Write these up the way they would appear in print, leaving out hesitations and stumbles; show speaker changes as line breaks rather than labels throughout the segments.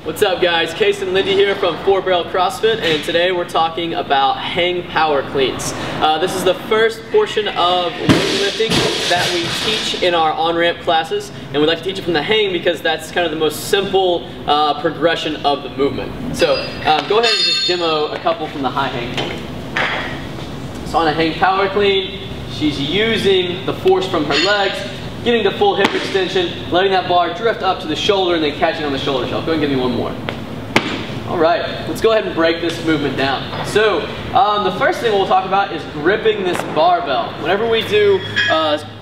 What's up guys, Case and Lindy here from 4 Barrel CrossFit, and today we're talking about hang power cleans. This is the first portion of weightlifting that we teach in our on-ramp classes, and we like to teach it from the hang because that's kind of the most simple progression of the movement. So go ahead and just demo a couple from the high hang. So on a hang power clean, she's using the force from her legs, getting the full hip extension, letting that bar drift up to the shoulder, and then catching on the shoulder shelf. Go ahead and give me one more. All right, let's go ahead and break this movement down. So the first thing we'll talk about is gripping this barbell. Whenever we do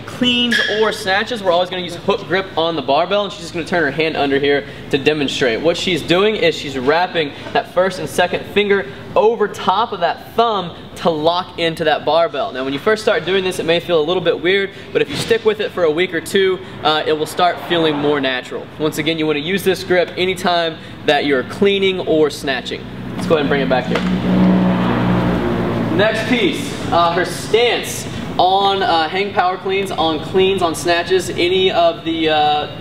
cleans or snatches, we're always going to use hook grip on the barbell, and she's just going to turn her hand under here to demonstrate. What she's doing is she's wrapping that first and second finger over top of that thumb to lock into that barbell. Now when you first start doing this, it may feel a little bit weird, but if you stick with it for a week or two, it will start feeling more natural. Once again, you want to use this grip anytime that you're cleaning or snatching. Let's go ahead and bring it back here. Next piece, her stance on hang power cleans, on snatches, any of the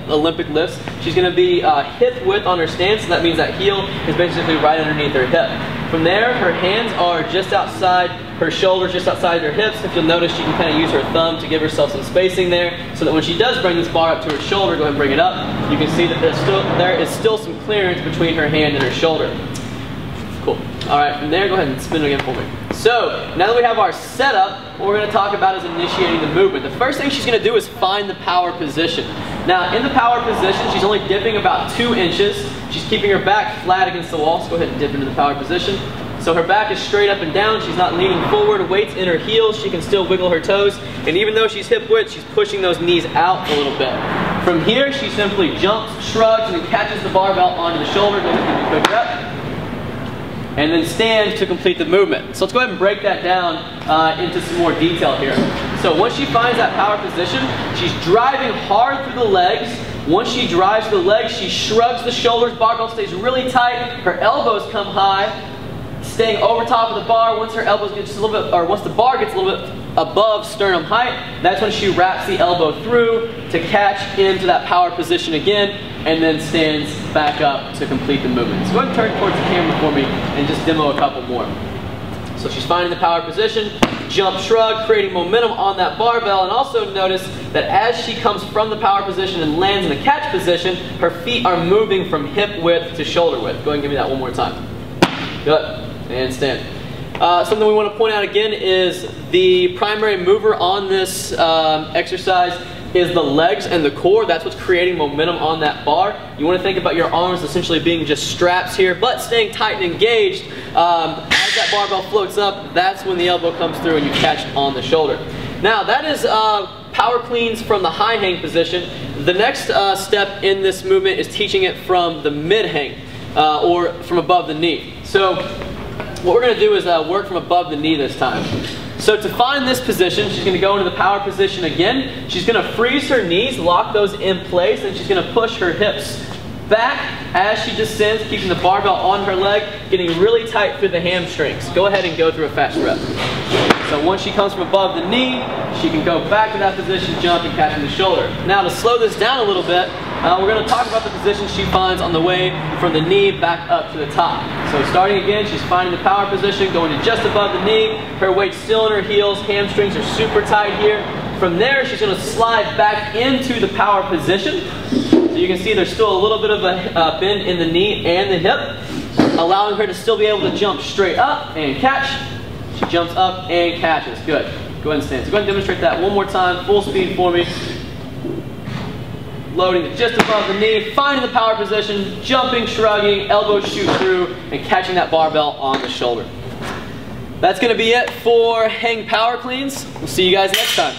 Olympic lifts. She's going to be hip width on her stance, so that means that heel is basically right underneath her hip. From there, her hands are just outside her shoulders, just outside her hips. If you'll notice, she can kind of use her thumb to give herself some spacing there, so that when she does bring this bar up to her shoulder, go ahead and bring it up, you can see that there is still some clearance between her hand and her shoulder. Cool. All right, from there, go ahead and spin it again for me. So, now that we have our setup, what we're going to talk about is initiating the movement. The first thing she's going to do is find the power position. Now, in the power position, she's only dipping about 2 inches. She's keeping her back flat against the wall, so go ahead and dip into the power position. So her back is straight up and down, she's not leaning forward, weight's in her heels, she can still wiggle her toes, and even though she's hip width, she's pushing those knees out a little bit. From here, she simply jumps, shrugs, and then catches the barbell onto the shoulder. Go ahead and give me a quick rep. And then stand to complete the movement. So let's go ahead and break that down into some more detail here. So once she finds that power position, she's driving hard through the legs. Once she drives the legs, she shrugs the shoulders, barbell stays really tight, her elbows come high, staying over top of the bar. Once her elbows get just a little bit, or once the bar gets a little bit above sternum height, that's when she wraps the elbow through to catch into that power position again, and then stands back up to complete the movement. So go ahead and turn towards the camera for me and just demo a couple more. So she's finding the power position, jump, shrug, creating momentum on that barbell, and also notice that as she comes from the power position and lands in the catch position, her feet are moving from hip width to shoulder width. Go ahead and give me that one more time. Good. And stand. Something we want to point out again is the primary mover on this exercise is the legs and the core. That's what's creating momentum on that bar. You want to think about your arms essentially being just straps here, but staying tight and engaged. As that barbell floats up, that's when the elbow comes through and you catch on the shoulder. Now that is power cleans from the high hang position. The next step in this movement is teaching it from the mid hang or from above the knee. So what we're going to do is work from above the knee this time. So to find this position, she's going to go into the power position again. She's going to freeze her knees, lock those in place, and she's going to push her hips back as she descends, keeping the barbell on her leg, getting really tight through the hamstrings. Go ahead and go through a fast rep. So once she comes from above the knee, she can go back to that position, jump, and catch in the shoulder. Now to slow this down a little bit, we're going to talk about the position she finds on the way from the knee back up to the top. So starting again, she's finding the power position, going to just above the knee. Her weight's still in her heels, hamstrings are super tight here. From there, she's going to slide back into the power position. So you can see there's still a little bit of a bend in the knee and the hip, allowing her to still be able to jump straight up and catch. She jumps up and catches. Good. Go ahead and stand. So go ahead and demonstrate that one more time, full speed for me. Loading just above the knee, finding the power position, jumping, shrugging, elbows shoot through, and catching that barbell on the shoulder. That's going to be it for hang power cleans. We'll see you guys next time.